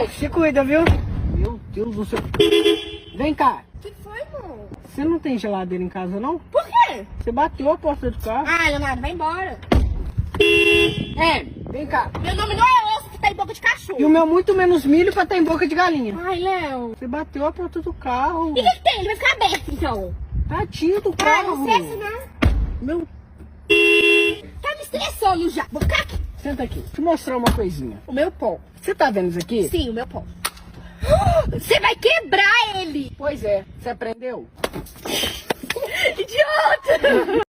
Ai, se cuida, viu? Meu Deus do céu. Vem cá. O que foi, amor? Você não tem geladeira em casa, não? Por quê? Você bateu a porta do carro. Ah, Leonardo, vai embora. É, vem cá. Meu nome não é osso que tá em boca de cachorro. E o meu muito menos milho pra ter em boca de galinha. Ai, Léo. Você bateu a porta do carro. E o que tem? Ele vai ficar aberto, então. Tadinho do Ah, carro. não estressa, não. Meu... Tá me estressando já. Vou ficar aqui. Senta aqui. Deixa eu mostrar uma coisinha. O meu pão. Você tá vendo isso aqui? Sim, o meu pão. Você vai quebrar ele. Pois é. Você aprendeu? Idiota.